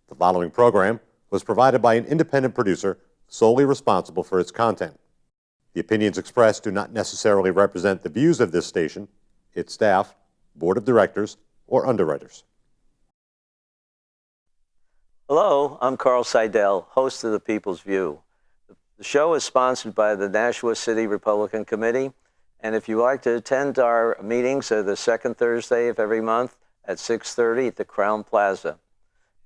The following program was provided by an independent producer solely responsible for its content. The opinions expressed do not necessarily represent the views of this station, its staff, board of directors, or underwriters. Hello, I'm Carl Seidel, host of The People's View. The show is sponsored by the Nashua City Republican Committee, and if you like to attend our meetings, they're the second Thursday of every month at 6:30 at the Crown Plaza.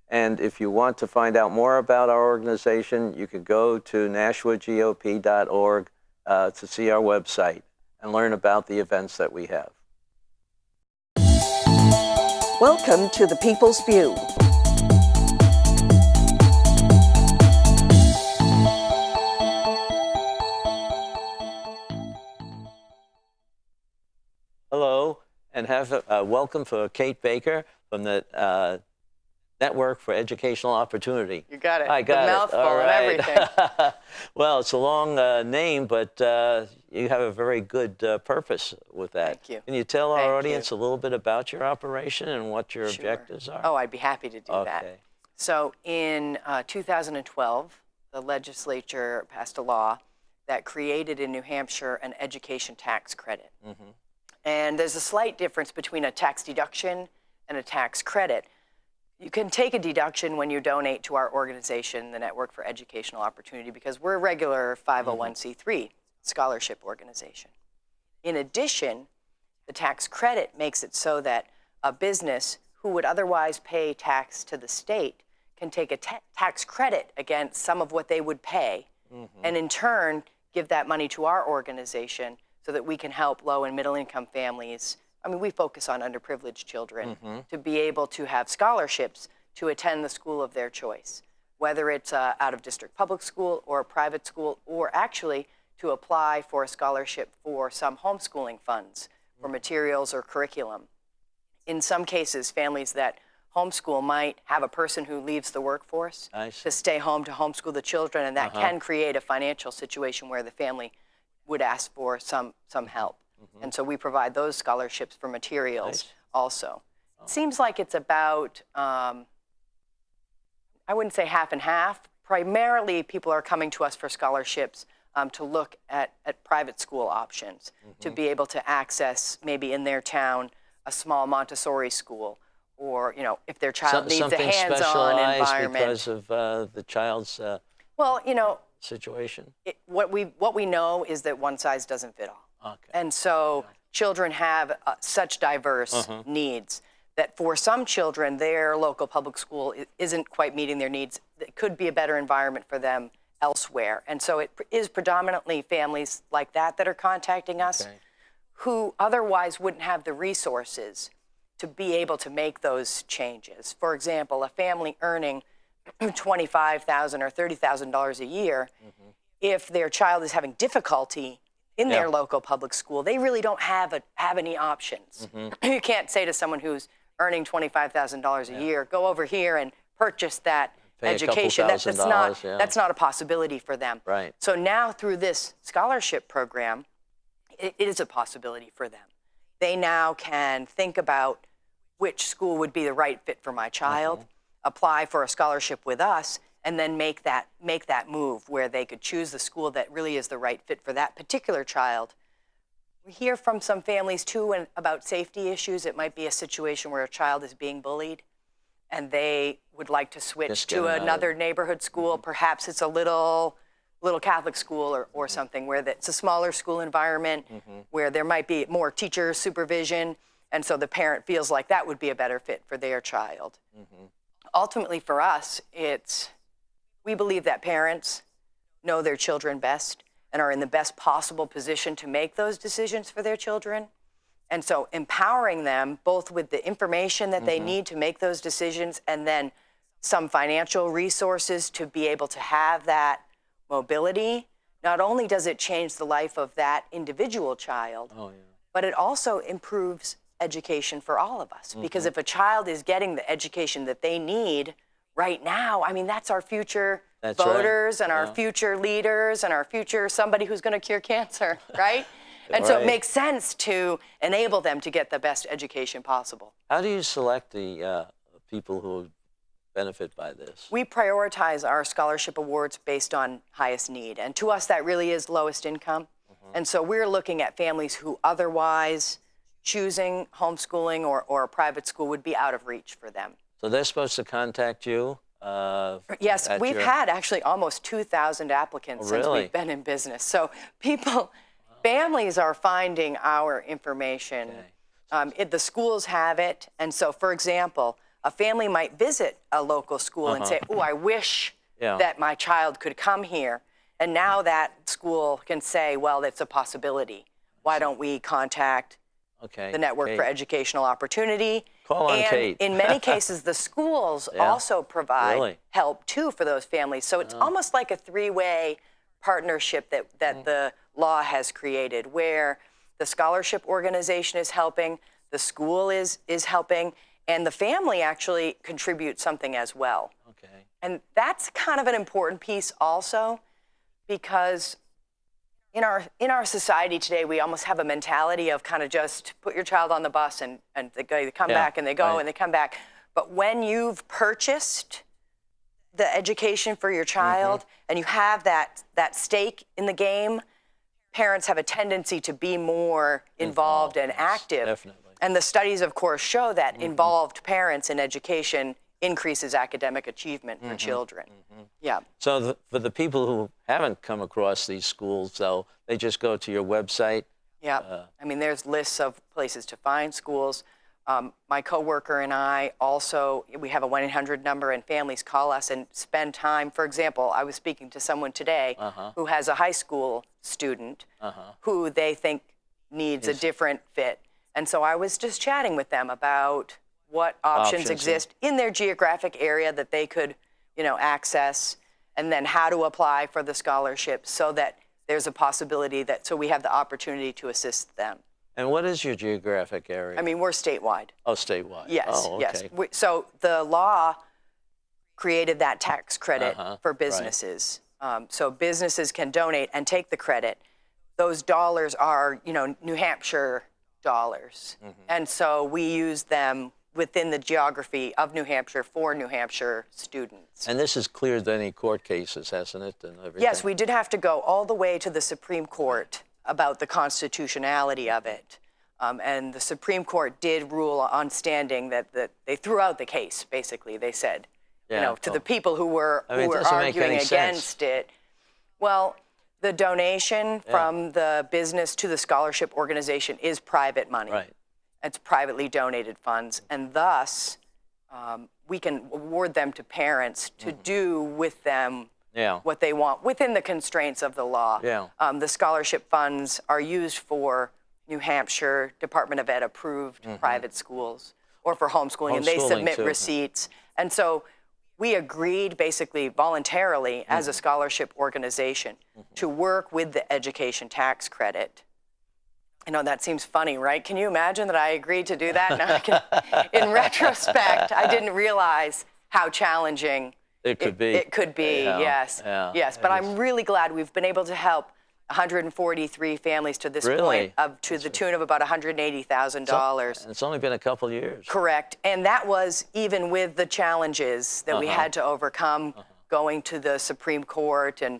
And if you want to find out more about our organization, you can go to nashuagop.org to see our website and learn about the events that we have. Welcome to The People's View. Hello, and have welcome for Kate Baker from the Network for Educational Opportunity. You got it. I got the mouthful it. All and right. everything. Well, it's a long name, but you have a very good purpose with that. Thank you. Can you tell our Thank audience you. a little bit about your operation and what your objectives are? Oh, I'd be happy to do Okay. that. So in 2012, the legislature passed a law that created in New Hampshire an education tax credit. Mm-hmm. And there's a slight difference between a tax deduction and a tax credit. You can take a deduction when you donate to our organization, the Network for Educational Opportunity, because we're a regular 501c3 scholarship organization. In addition, the tax credit makes it so that a business who would otherwise pay tax to the state can take a tax credit against some of what they would pay, and in turn give that money to our organization so that we can help low and middle income families. I mean, we focus on underprivileged children to be able to have scholarships to attend the school of their choice, whether it's out of district public school or a private school, or actually to apply for a scholarship for some homeschooling funds for materials or curriculum. In some cases, families that homeschool might have a person who leaves the workforce to stay home to homeschool the children, and that can create a financial situation where the family would ask for some help. And so we provide those scholarships for materials also. It seems like it's about, I wouldn't say half and half. Primarily, people are coming to us for scholarships to look at private school options, to be able to access maybe in their town a small Montessori school, or if their child needs a hands-on environment. Because of the child's situation? What we know is that one size doesn't fit all. Okay. And so children have such diverse needs that for some children, their local public school isn't quite meeting their needs. It could be a better environment for them elsewhere. And so it is predominantly families like that that are contacting us who otherwise wouldn't have the resources to be able to make those changes. For example, a family earning $25,000 or $30,000 a year, if their child is having difficulty in their local public school, they really don't have any options. You can't say to someone who's earning $25,000 a year, go over here and purchase that education. That's not a possibility for them. Right. So now through this scholarship program, it is a possibility for them. They now can think about which school would be the right fit for my child, apply for a scholarship with us, and then make that move where they could choose the school that really is the right fit for that particular child. We hear from some families too about safety issues. It might be a situation where a child is being bullied and they would like to switch to another neighborhood school. Perhaps it's a little Catholic school or something where it's a smaller school environment where there might be more teacher supervision, and so the parent feels like that would be a better fit for their child. Ultimately for us, we believe that parents know their children best and are in the best possible position to make those decisions for their children. And so empowering them both with the information that they need to make those decisions and then some financial resources to be able to have that mobility, not only does it change the life of that individual child, but it also improves education for all of us. Because if a child is getting the education that they need right now, I mean, that's our future voters and our future leaders and our future somebody who's going to cure cancer, right? And so it makes sense to enable them to get the best education possible. How do you select the people who benefit by this? We prioritize our scholarship awards based on highest need. And to us, that really is lowest income. And so we're looking at families who otherwise choosing homeschooling or a private school would be out of reach for them. So they're supposed to contact you? Yes, we've had actually almost 2,000 applicants since really? we've been in business. So families are finding our information. The schools have it. And so, for example, a family might visit a local school and say, oh, I wish that my child could come here. And now that school can say, well, it's a possibility. Why don't we contact the Network Kate. for Educational Opportunity? Call on and Kate. in many cases, the schools also provide Really? help too for those families. So it's almost like a three-way partnership that the law has created, where the scholarship organization is helping, the school is helping, and the family actually contributes something as well. Okay. And that's kind of an important piece also, because in our society today, we almost have a mentality of kind of just put your child on the bus and they come back and they go and they come back. But when you've purchased the education for your child and you have that stake in the game, parents have a tendency to be more involved and active. Definitely. And the studies, of course, show that involved parents in education increases academic achievement for children. Yeah. So for the people who haven't come across these schools, though, they just go to your website? Yeah. I mean, there's lists of places to find schools. My coworker and I also, we have a 1-800 number, and families call us and spend time. For example, I was speaking to someone today who has a high school student who they think needs a different fit. And so I was just chatting with them about what options exist in their geographic area that they could, access, and then how to apply for the scholarship so that there's a possibility that, so we have the opportunity to assist them. And what is your geographic area? I mean, we're statewide. Oh, statewide. Yes, oh, okay. yes. So the law created that tax credit for businesses. So businesses can donate and take the credit. Those dollars are, New Hampshire dollars. And so we use them within the geography of New Hampshire for New Hampshire students. And this has cleared any court cases, hasn't it? And everything? Yes, we did have to go all the way to the Supreme Court about the constitutionality of it. And the Supreme Court did rule on standing that they threw out the case, basically. They said, to the people who were arguing against it. Well, the donation from the business to the scholarship organization is private money. Right. It's privately donated funds, and thus we can award them to parents to do with them what they want within the constraints of the law. The scholarship funds are used for New Hampshire Department of Ed approved private schools or for homeschooling, and they submit receipts. And so we agreed basically voluntarily as a scholarship organization to work with the education tax credit. I know that seems funny, right? Can you imagine that I agreed to do that? Now in retrospect, I didn't realize how challenging it could be. It could be, yes. Yes, but I'm really glad we've been able to help 143 families to this point, to the tune of about $180,000. And it's only been a couple years. Correct. And that was even with the challenges that we had to overcome, going to the Supreme Court and,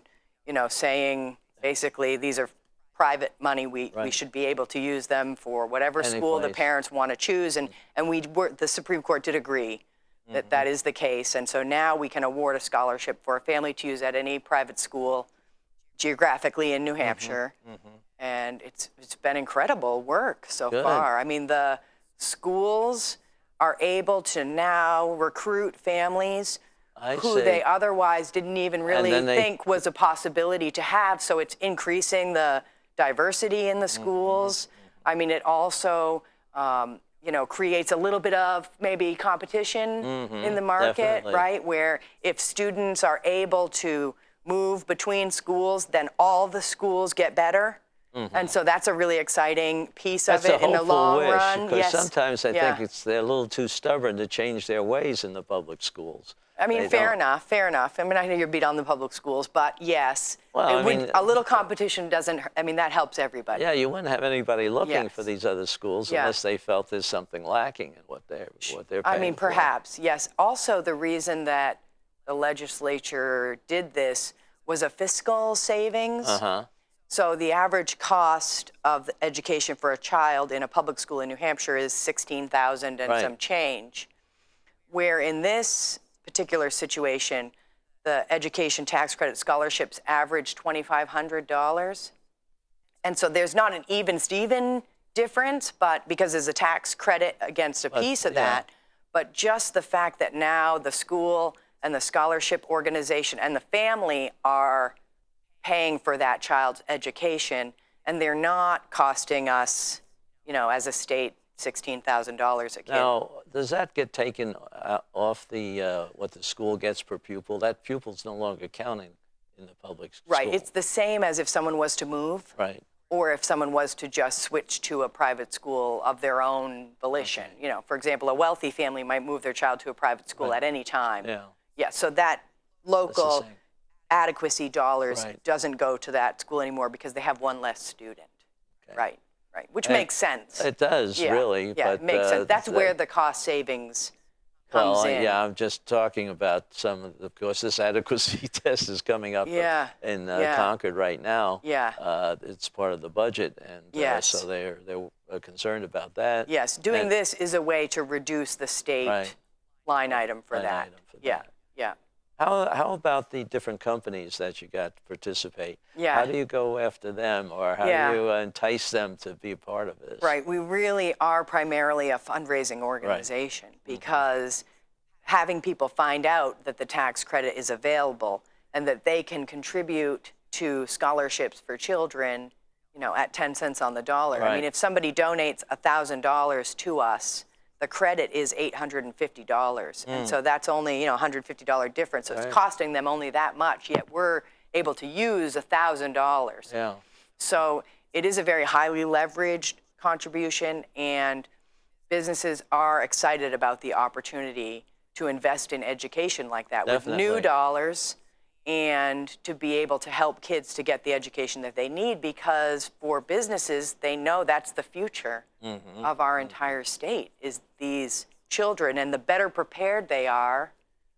saying basically these are private money. We should be able to use them for whatever school the parents want to choose. And the Supreme Court did agree that that is the case. And so now we can award a scholarship for a family to use at any private school geographically in New Hampshire. And it's been incredible work so far. I mean, the schools are able to now recruit families who they otherwise didn't even really think was a possibility to have. So it's increasing the diversity in the schools. I mean, it also, creates a little bit of maybe competition in the market, right? Where if students are able to move between schools, then all the schools get better. And so that's a really exciting piece of it in the long run. Because sometimes I think they're a little too stubborn to change their ways in the public schools. I mean, They fair don't. enough, fair enough. I mean, I know you're beat on the public schools, but yes, Well, I mean, a little competition doesn't, I mean, that helps everybody. Yeah, you wouldn't have anybody looking for Yes. these other schools Yeah. unless they felt there's something lacking in what they're paying I mean, for. perhaps, yes. Also, the reason that the legislature did this was a fiscal savings. Uh-huh. So the average cost of education for a child in a public school in New Hampshire is $16,000 and Right. some change. Where in this particular situation, the education tax credit scholarships average $2,500. And so there's not an even Steven difference, but because there's a tax credit against a piece of yeah. that, but just the fact that now the school and the scholarship organization and the family are paying for that child's education, and they're not costing us, as a state, $16,000 a kid. Now, does that get taken off the what the school gets per pupil? That pupil's no longer counting in the public school. Right, it's the same as if someone was to move, Right. or if someone was to just switch to a private school of their own volition. For example, a wealthy family might move their child to a private school Right. at any time. Yeah. Yeah, so that local same. adequacy dollars Right. doesn't go to that school anymore because they have one less student. Okay. Right, which makes sense. It does, Yeah, really. Yeah, but, it makes sense. That's where the cost savings comes in. Yeah, I'm just talking about of course, this adequacy test is coming up Yeah, in yeah. Concord right now. Yeah. It's part of the budget, and Yes. so they're concerned about that. Yes, doing And- this is a way to reduce the state Right. line item for Line that. item for Yeah, that. yeah. How about the different companies that you got to participate? Yeah. How do you go after them, or how Yeah. do you entice them to be a part of this? Right. We really are primarily a fundraising organization because having people find out that the tax credit is available and that they can contribute to scholarships for children, at 10 cents on the dollar. I Right. mean, if somebody donates $1,000 to us, the credit is $850. And so that's only, $150 difference. So Right. it's costing them only that much, yet we're able to use $1,000. Yeah. So it is a very highly leveraged contribution, and businesses are excited about the opportunity to invest in education like that with Definitely. new dollars and to be able to help kids to get the education that they need, because for businesses, they know that's the future of our entire state is these children, and the better prepared they are,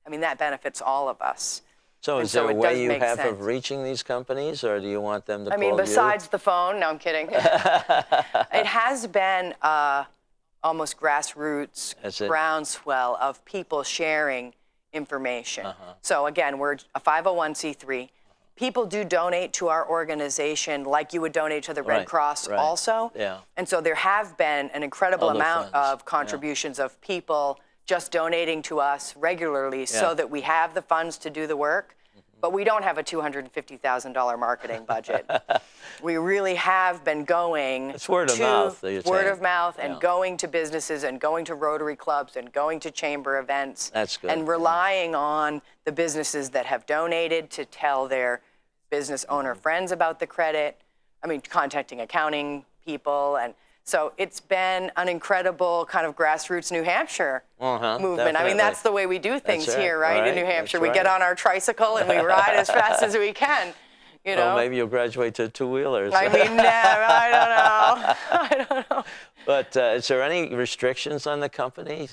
I mean, that benefits all of us. So And is there so a it way does you make have sense. of reaching these companies, or do you want them to I call mean, you? besides the phone, no, I'm kidding. It has been almost grassroots That's it. groundswell of people sharing information. So again, we're a 501c3. People do donate to our organization like you would donate to the Red Right, Cross right. also. Yeah. And so there have been an incredible Other amount funds, of contributions of people just donating to us regularly Yeah. so that we have the funds to do the work. But we don't have a $250,000 marketing budget. We really have been going It's word of mouth that you're word saying. of mouth and Yeah. going to businesses and going to Rotary clubs and going to chamber events. That's good, And yeah. relying on the businesses that have donated to tell their business owner Mm-hmm. friends about the credit. I mean, contacting accounting people. And so it's been an incredible kind of grassroots New Hampshire movement. I mean, definitely. that's the way we do things right, here, right, in New right, Hampshire. that's We get right. on our tricycle and we ride as fast as we can, you know? Well, maybe you'll graduate to two-wheelers. I mean, I don't know. I don't know. But is there any restrictions on the companies?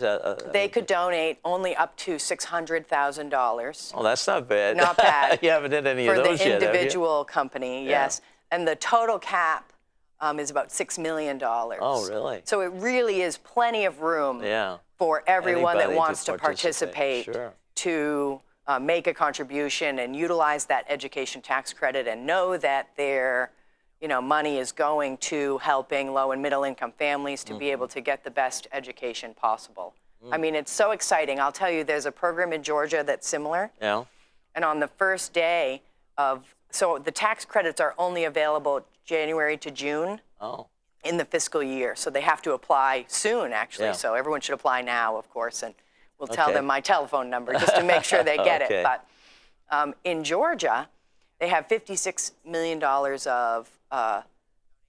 They could donate only up to $600,000 Oh, that's not bad. Not bad. You haven't hit any for of the those yet, have you? individual company, yes. And the total cap is about $6 million. Oh, really? So it really is plenty of room Yeah. for everyone Anybody that to wants to participate, participate sure. to make a contribution and utilize that education tax credit and know that their money is going to helping low and middle income families to be able to get the best education possible. I mean, it's so exciting. I'll tell you, there's a program in Georgia that's similar. Yeah. And on the first day so the tax credits are only available January to June Oh. in the fiscal year. So they have to apply soon, actually. Yeah. So everyone should apply now, of course. And we'll tell Okay. them my telephone number just to make sure they get Okay. it. But in Georgia, they have $56 million of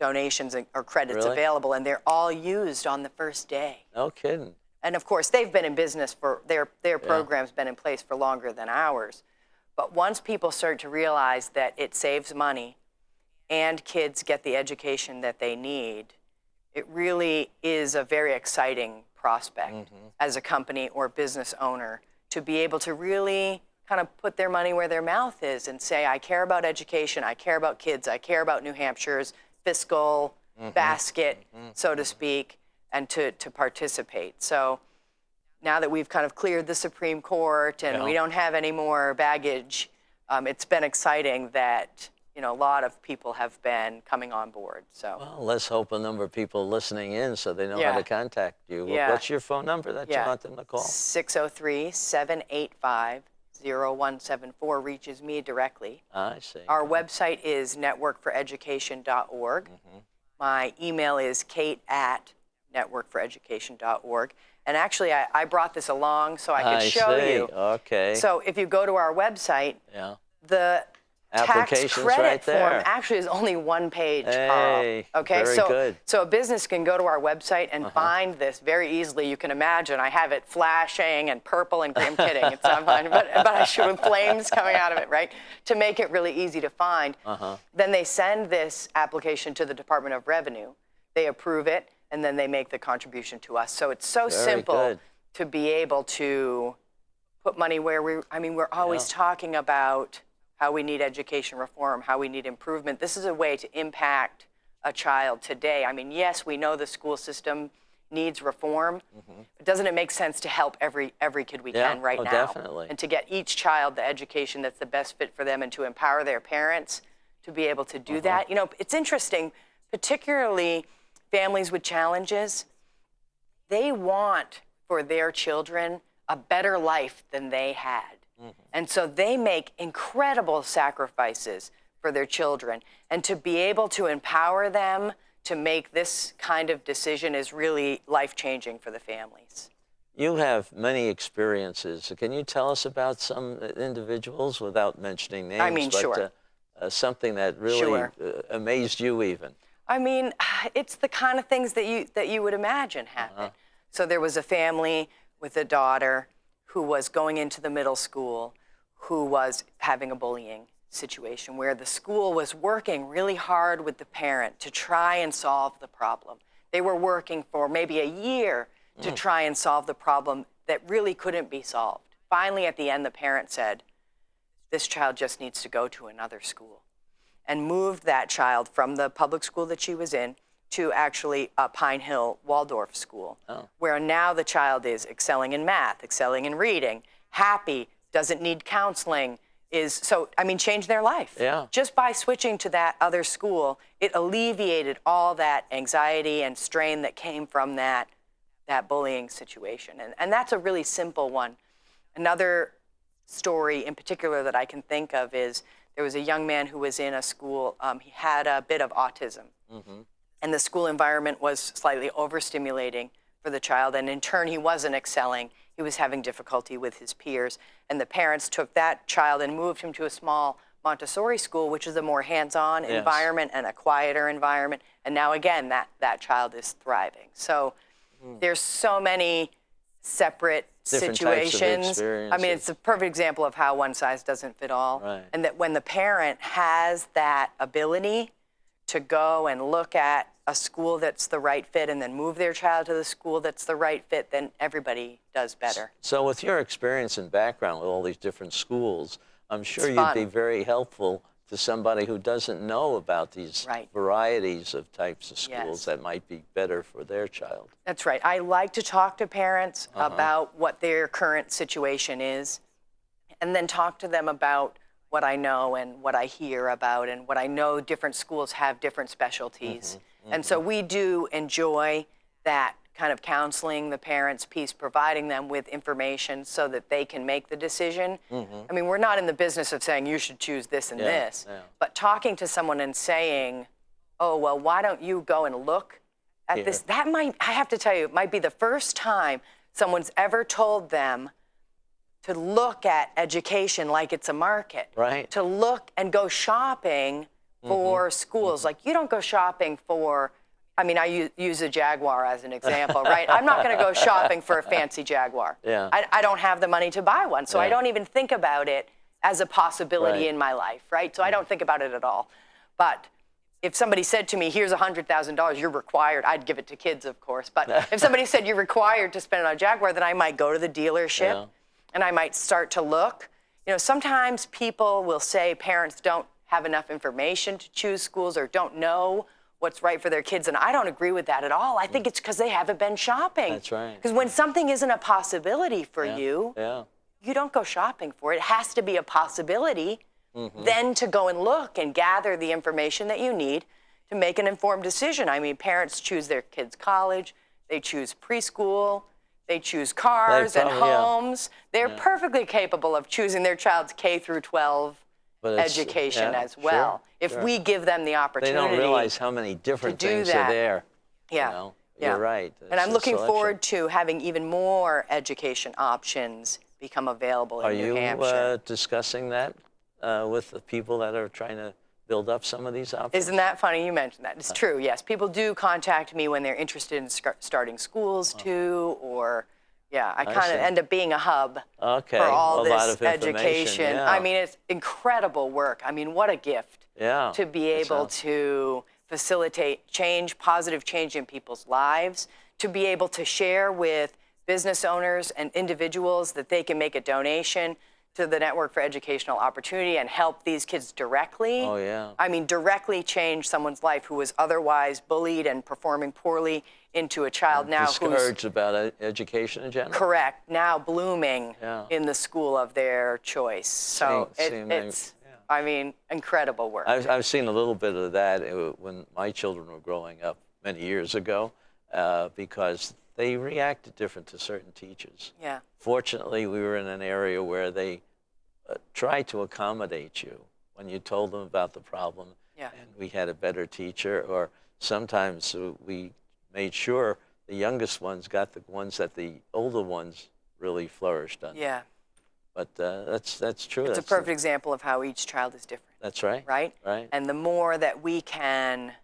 donations or credits Really? available, and they're all used on the first day. No kidding. And of course, they've been in business for, their program's been in place for longer than ours. But once people start to realize that it saves money and kids get the education that they need, it really is a very exciting prospect as a company or business owner to be able to really kind of put their money where their mouth is and say, I care about education, I care about kids, I care about New Hampshire's fiscal basket, so to speak, and to participate. So now that we've kind of cleared the Supreme Court and we don't have any more baggage, it's been exciting that a lot of people have been coming on board. So Well, let's hope a number of people listening in so they know how to contact you. Yeah. What's your phone number that you want them to call? 603-785-0174 reaches me directly. I see. Our website is networkforeducation.org. My email is kate@networkforeducation.org. And actually, I brought this along so I could show you. Okay. So if you go to our website, the tax Application's credit right there. form actually is only one page. Hey, okay, very so good. so a business can go to our website and find this very easily. You can imagine I have it flashing and purple and green. I'm kidding, it's not fun, but I should with flames coming out of it, right? To make it really easy to find. Then they send this application to the Department of Revenue. They approve it, and then they make the contribution to us. So it's so simple to be able to put money where we're always talking about how we need education reform, how we need improvement. This is a way to impact a child today. I mean, yes, we know the school system needs reform, but doesn't it make sense to help every kid we can right now? Definitely. And to get each child the education that's the best fit for them and to empower their parents to be able to do that. It's interesting, particularly families with challenges, they want for their children a better life than they had. And so they make incredible sacrifices for their children. And to be able to empower them to make this kind of decision is really life-changing for the families. You have many experiences. Can you tell us about some individuals without mentioning names? I mean, sure. Something that really amazed you even. I mean, it's the kind of things that you would imagine happen. So there was a family with a daughter who was going into the middle school, who was having a bullying situation where the school was working really hard with the parent to try and solve the problem. They were working for maybe a year to try and solve the problem that really couldn't be solved. Finally, at the end, the parent said, this child just needs to go to another school, and moved that child from the public school that she was in to actually a Pine Hill Waldorf school, where now the child is excelling in math, excelling in reading, happy, doesn't need counseling, changed their life. Yeah. Just by switching to that other school, it alleviated all that anxiety and strain that came from that bullying situation. And that's a really simple one. Another story in particular that I can think of is there was a young man who was in a school, he had a bit of autism. And the school environment was slightly overstimulating for the child, and in turn, he wasn't excelling. He was having difficulty with his peers, and the parents took that child and moved him to a small Montessori school, which is a more hands-on environment and a quieter environment, and now again, that child is thriving. So there's so many separate Different situations. types of I mean, it's a perfect example of how one size doesn't fit all, and that when the parent has that ability to go and look at a school that's the right fit and then move their child to the school that's the right fit, then everybody does better. So with your experience and background with all these different schools, I'm sure you'd be very helpful to somebody who doesn't know about these varieties of types of schools that might be better for their child. That's right. I like to talk to parents about what their current situation is, and then talk to them about what I know and what I hear about, and what I know different schools have different specialties. And so we do enjoy that kind of counseling the parents piece, providing them with information so that they can make the decision. I mean, we're not in the business of saying you should choose this and this, but talking to someone and saying, oh, well, why don't you go and look at this? That might, I have to tell you, it might be the first time someone's ever told them to look at education like it's a market. To look and go shopping for schools. Like, you don't go shopping for I mean, I use a Jaguar as an example, right? I'm not going to go shopping for a fancy Jaguar. Yeah. I don't have the money to buy one, so I Yeah. don't even think about it as a possibility Right. in my life, right? So I don't think about it at all. But if somebody said to me, here's $100,000, you're required, I'd give it to kids, of course. But if somebody said you're required to spend it on a Jaguar, then I might go to the dealership Yeah. and I might start to look. You know, sometimes people will say parents don't have enough information to choose schools or don't know what's right for their kids, and I don't agree with that at all. I think it's because they haven't been shopping. That's right. Because when something isn't a possibility for Yeah. you, Yeah. you don't go shopping for it. It has to be a possibility, Mm-hmm. then to go and look and gather the information that you need to make an informed decision. I mean, parents choose their kids' college, they choose preschool, they choose cars and probably, yeah. homes. They're perfectly capable of choosing their child's K through 12 But it's- education yeah, as well, sure, if sure. we give them the They opportunity. don't realize how many different do things that. are there. Yeah. You know? Yeah. You're right. And I'm It's a looking selection. forward to having even more education options become available in Are New you Hampshire. discussing that with the people that are trying to build up some of these options? Isn't that funny you mentioned that? It's true, yes. People do contact me when they're interested in starting schools too, or, yeah, I kind see. of end up being a hub Okay, for all a lot this of information, education. yeah. I mean, it's incredible work. I mean, what a gift Yeah. to be it able sounds- to facilitate change, positive change in people's lives, to be able to share with business owners and individuals that they can make a donation to the Network for Educational Opportunity and help these kids directly. Oh, yeah. I mean, directly change someone's life who was otherwise bullied and performing poorly into a child now who's Discouraged about education in general? correct, now blooming Yeah. in the school of their choice. So it's, yeah. I mean, incredible work. I've seen a little bit of that when my children were growing up many years ago because they reacted different to certain teachers. Yeah. Fortunately, we were in an area where they tried to accommodate you when you told them about the problem. Yeah. And we had a better teacher, or sometimes we made sure the youngest ones got the ones that the older ones really flourished on. Yeah. But that's true. It's a That's- perfect example of how each child is different, That's right. right? Right. And the more that we can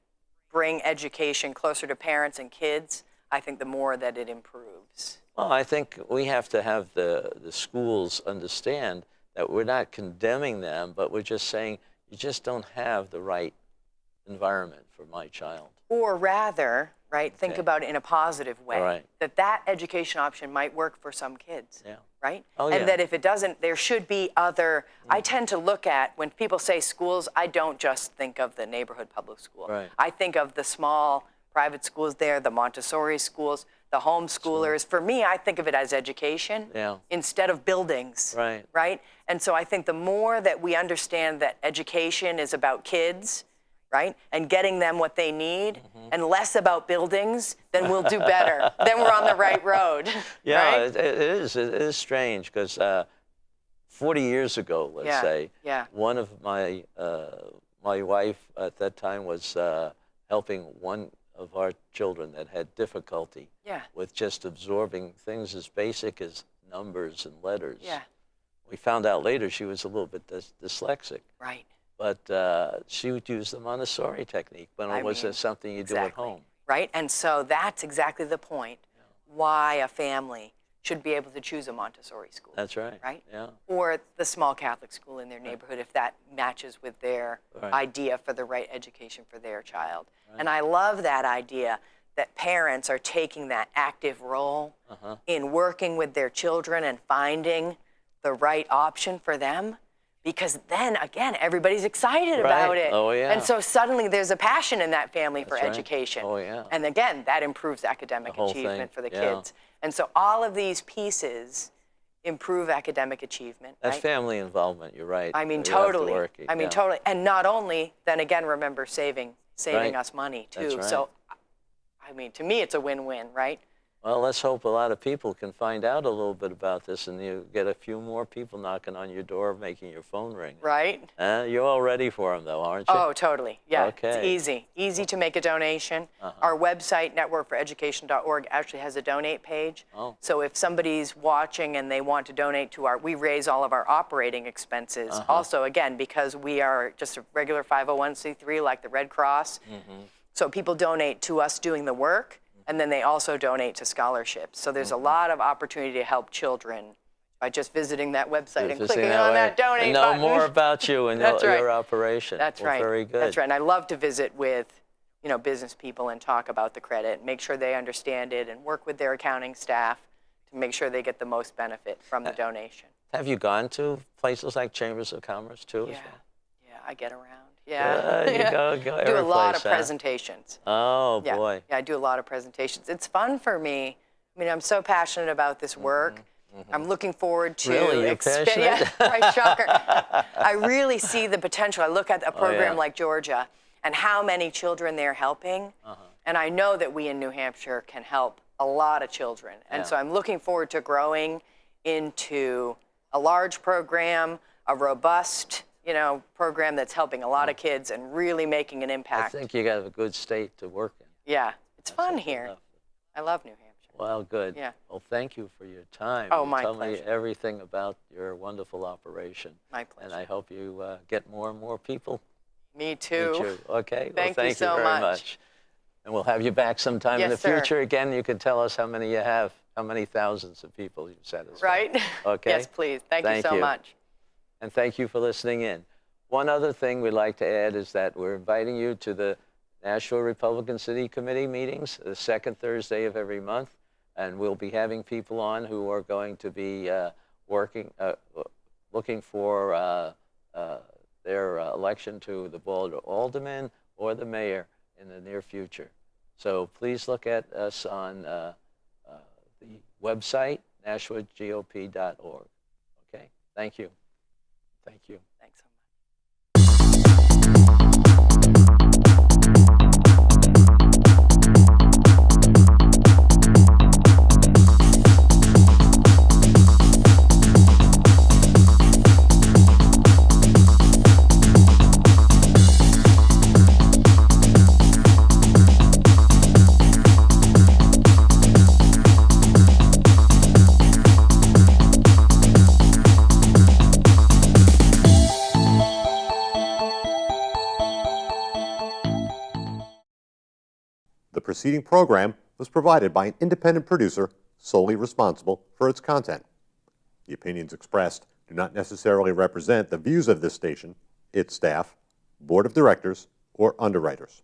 bring education closer to parents and kids, I think the more that it improves. Well, I think we have to have the schools understand that we're not condemning them, but we're just saying you just don't have the right environment for my child. Or rather, right, think Okay. about it in a positive way, Right. that education option might work for some kids. Yeah. Right? Oh, and yeah. that if it doesn't, there should be other. I tend to look at, when people say schools, I don't just think of the neighborhood public school. Right. I think of the small private schools there, the Montessori schools, the homeschoolers. For me, I think of it as education Yeah. instead of buildings. Right. Right? And so I think the more that we understand that education is about kids, right, and getting them what they need, Mm-hmm. and less about buildings, then we'll do better. Then we're on the right road. Yeah, right? it is. It is strange because 40 years ago, let's Yeah, say, yeah. one of my wife at that time was helping one of our children that had difficulty Yeah. with just absorbing things as basic as numbers and letters. Yeah. We found out later she was a little bit dyslexic, Right. but she would use the Montessori technique when I it was mean, something you do at exactly. home. Right? And so that's exactly the point why a family should be able to choose a Montessori school. That's right. Right? Yeah. Or the small Catholic school in their neighborhood if that matches with their Right. idea for the right education for their child. And I love that idea that parents are taking that active role in working with their children and finding the right option for them. Because then, again, everybody's excited about Right. it. Oh, yeah. And so suddenly there's a passion in that family for That's right. education. Oh, yeah. And again, that improves academic The whole achievement thing, for the yeah. kids. And so all of these pieces improve academic achievement. That's right? family involvement. You're right. I mean, You have to totally. work it, I mean, yeah. totally. And not only, then again, remember saving Right. us money too. That's right. So, I mean, to me, it's a win-win, right? Well, let's hope a lot of people can find out a little bit about this, and you get a few more people knocking on your door, making your phone ring. Right? You're all ready for them, though, aren't you? Oh, totally. Yeah. It's Okay. easy. Easy to make a donation. Our website, networkforeducation.org, actually has a donate page. Oh. So if somebody's watching and they want to donate to we raise all of our operating expenses. Also, again, because we are just a regular 501c3 like the Red Cross. So people donate to us doing the work, and then they also donate to scholarships. So there's a lot of opportunity to help children by just visiting that website and clicking on that donate and know button. more about you and That's right. your operation. That's Well, right. Very good. That's right. And I love to visit with, business people and talk about the credit, make sure they understand it, and work with their accounting staff to make sure they get the most benefit from the donation. Have you gone to places like Chambers of Commerce too? Yeah. As well? Yeah, I get around. Yeah. You Yeah. go do every a lot place, of huh? presentations. Oh Yeah. boy. Yeah, I do a lot of presentations. It's fun for me. I mean, I'm so passionate about this work. I'm looking forward to Really? You're passionate? Yeah, right, shocker. I really see the potential. I look at a program like Georgia and how many children they're helping, and I know that we in New Hampshire can help a lot of children. And so I'm looking forward to growing into a large program, a robust, program that's helping a lot of kids and really making an I impact. think you got a good state to work in. Yeah, it's fun That's here. enough. I love New Hampshire. Well, good. Yeah. Well, thank you for your time. Oh, You my Tell pleasure. me everything about your wonderful operation. My And pleasure. I hope you get more and more people. Me too. meet you. Okay. Thank you Well, thank so very much. much. And we'll have you back sometime in the Yes, sir. future. Again, you can tell us how many you have, how many thousands of people you've satisfied. Right? Okay. Yes, please. Thank you so much. And thank you for listening in. One other thing we'd like to add is that we're inviting you to the Nashua Republican City Committee meetings, the second Thursday of every month. And we'll be having people on who are going to be looking for their election to the board of alderman or the mayor in the near future. So please look at us on the website, nashuagop.org. Okay? Thank you. Thank you. Thanks so much. The preceding program was provided by an independent producer solely responsible for its content. The opinions expressed do not necessarily represent the views of this station, its staff, board of directors, or underwriters.